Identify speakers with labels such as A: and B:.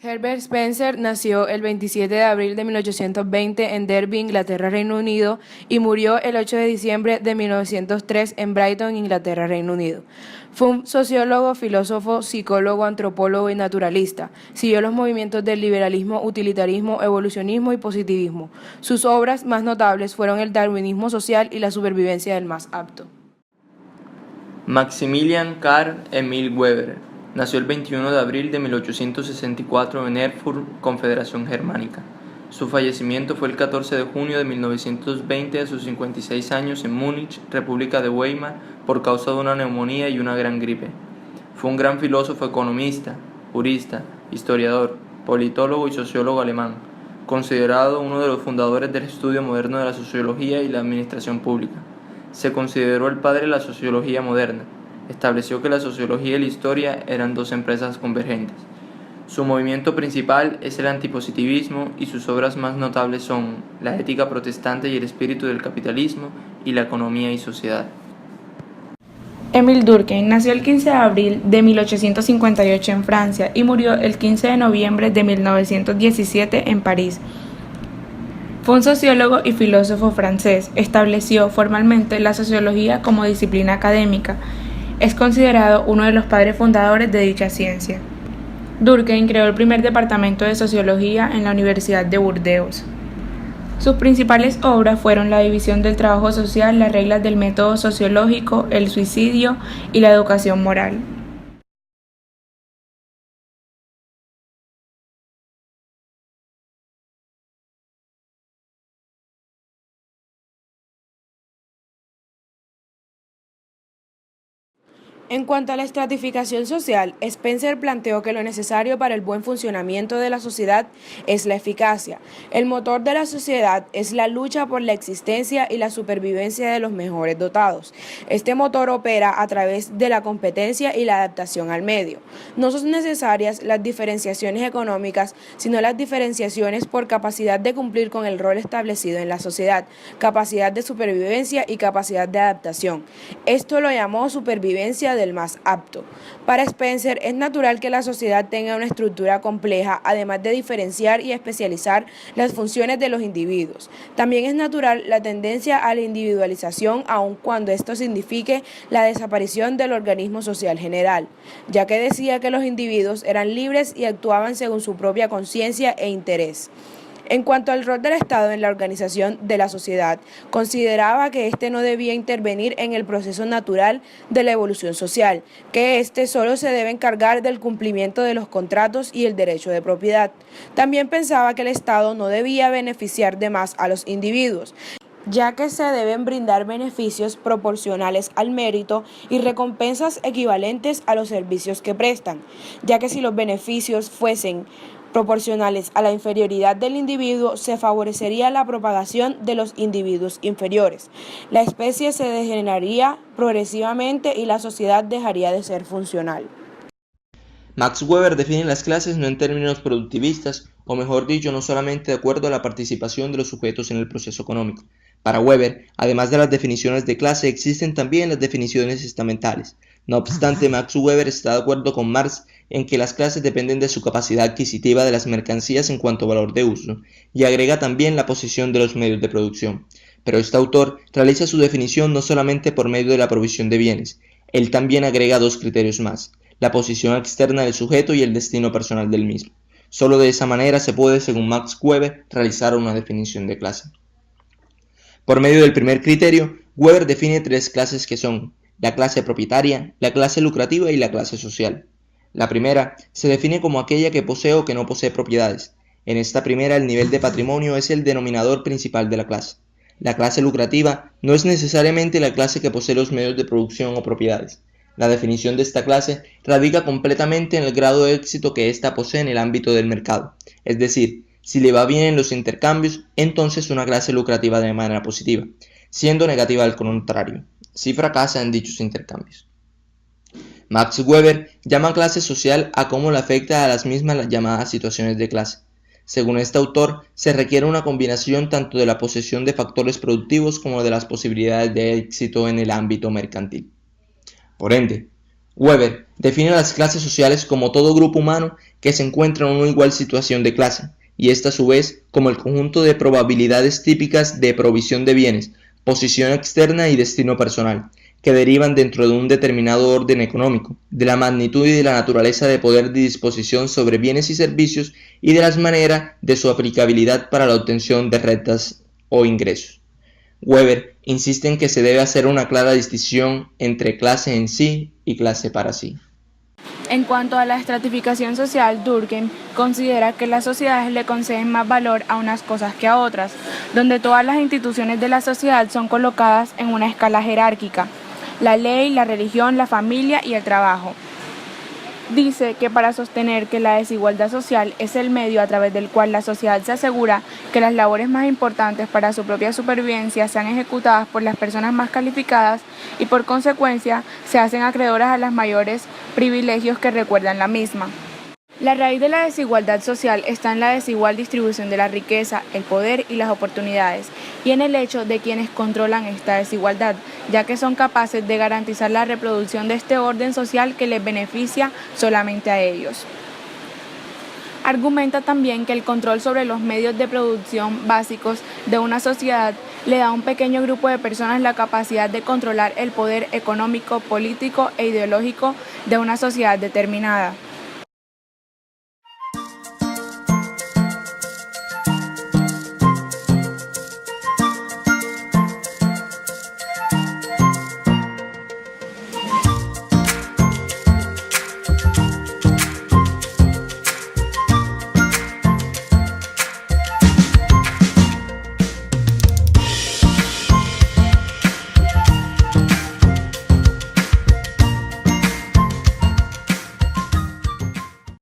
A: Herbert Spencer nació el 27 de abril de 1820 en Derby, Inglaterra, Reino Unido, y murió el 8 de diciembre de 1903 en Brighton, Inglaterra, Reino Unido. Fue un sociólogo, filósofo, psicólogo, antropólogo y naturalista. Siguió los movimientos del liberalismo, utilitarismo, evolucionismo y positivismo. Sus obras más notables fueron el darwinismo social y la supervivencia del más apto.
B: Maximilian Karl Emil Weber nació el 21 de abril de 1864 en Erfurt, Confederación Germánica. Su fallecimiento fue el 14 de junio de 1920 a sus 56 años en Múnich, República de Weimar, por causa de una neumonía y una gran gripe. Fue un gran filósofo economista, jurista, historiador, politólogo y sociólogo alemán, considerado uno de los fundadores del estudio moderno de la sociología y la administración pública. Se consideró el padre de la sociología moderna. Estableció que la sociología y la historia eran dos empresas convergentes. Su movimiento principal es el antipositivismo y sus obras más notables son La ética protestante y el espíritu del capitalismo y La economía y sociedad.
C: Émile Durkheim nació el 15 de abril de 1858 en Francia y murió el 15 de noviembre de 1917 en París. Fue un sociólogo y filósofo francés. Estableció formalmente la sociología como disciplina académica. Es considerado uno de los padres fundadores de dicha ciencia. Durkheim creó el primer departamento de sociología en la Universidad de Burdeos. Sus principales obras fueron la división del trabajo social, las reglas del método sociológico, el suicidio y la educación moral.
A: En cuanto a la estratificación social, Spencer planteó que lo necesario para el buen funcionamiento de la sociedad es la eficacia. El motor de la sociedad es la lucha por la existencia y la supervivencia de los mejores dotados. Este motor opera a través de la competencia y la adaptación al medio. No son necesarias las diferenciaciones económicas, sino las diferenciaciones por capacidad de cumplir con el rol establecido en la sociedad, capacidad de supervivencia y capacidad de adaptación. Esto lo llamó supervivencia del más apto. Para Spencer es natural que la sociedad tenga una estructura compleja, además de diferenciar y especializar las funciones de los individuos. También es natural la tendencia a la individualización, aun cuando esto signifique la desaparición del organismo social general, ya que decía que los individuos eran libres y actuaban según su propia conciencia e interés. En cuanto al rol del Estado en la organización de la sociedad, consideraba que éste no debía intervenir en el proceso natural de la evolución social, que éste solo se debe encargar del cumplimiento de los contratos y el derecho de propiedad. También pensaba que el Estado no debía beneficiar de más a los individuos, ya que se deben brindar beneficios proporcionales al mérito y recompensas equivalentes a los servicios que prestan, ya que si los beneficios fuesen proporcionales a la inferioridad del individuo, se favorecería la propagación de los individuos inferiores. La especie se degeneraría progresivamente y la sociedad dejaría de ser funcional.
B: Max Weber define las clases no en términos productivistas, o mejor dicho, no solamente de acuerdo a la participación de los sujetos en el proceso económico. Para Weber, además de las definiciones de clase, existen también las definiciones estamentales. No obstante, Max Weber está de acuerdo con Marx en que las clases dependen de su capacidad adquisitiva de las mercancías en cuanto a valor de uso, y agrega también la posición de los medios de producción. Pero este autor realiza su definición no solamente por medio de la provisión de bienes, él también agrega dos criterios más: la posición externa del sujeto y el destino personal del mismo. Solo de esa manera se puede, según Max Weber, realizar una definición de clase. Por medio del primer criterio, Weber define tres clases que son la clase propietaria, la clase lucrativa y la clase social. La primera se define como aquella que posee o que no posee propiedades. En esta primera, el nivel de patrimonio es el denominador principal de la clase. La clase lucrativa no es necesariamente la clase que posee los medios de producción o propiedades. La definición de esta clase radica completamente en el grado de éxito que ésta posee en el ámbito del mercado. Es decir, si le va bien en los intercambios, entonces una clase lucrativa de manera positiva, siendo negativa al contrario, si fracasa en dichos intercambios. Max Weber llama clase social a cómo le afecta a las mismas las llamadas situaciones de clase. Según este autor, se requiere una combinación tanto de la posesión de factores productivos como de las posibilidades de éxito en el ámbito mercantil. Por ende, Weber define las clases sociales como todo grupo humano que se encuentra en una igual situación de clase, y esta a su vez como el conjunto de probabilidades típicas de provisión de bienes, posición externa y destino personal, que derivan dentro de un determinado orden económico, de la magnitud y de la naturaleza de poder de disposición sobre bienes y servicios y de las maneras de su aplicabilidad para la obtención de rentas o ingresos. Weber insiste en que se debe hacer una clara distinción entre clase en sí y clase para sí.
C: En cuanto a la estratificación social, Durkheim considera que las sociedades le conceden más valor a unas cosas que a otras, donde todas las instituciones de la sociedad son colocadas en una escala jerárquica: la ley, la religión, la familia y el trabajo. Dice que para sostener que la desigualdad social es el medio a través del cual la sociedad se asegura que las labores más importantes para su propia supervivencia sean ejecutadas por las personas más calificadas y por consecuencia se hacen acreedoras a los mayores privilegios que recuerdan la misma. La raíz de la desigualdad social está en la desigual distribución de la riqueza, el poder y las oportunidades, y en el hecho de quienes controlan esta desigualdad, ya que son capaces de garantizar la reproducción de este orden social que les beneficia solamente a ellos. Argumenta también que el control sobre los medios de producción básicos de una sociedad le da a un pequeño grupo de personas la capacidad de controlar el poder económico, político e ideológico de una sociedad determinada.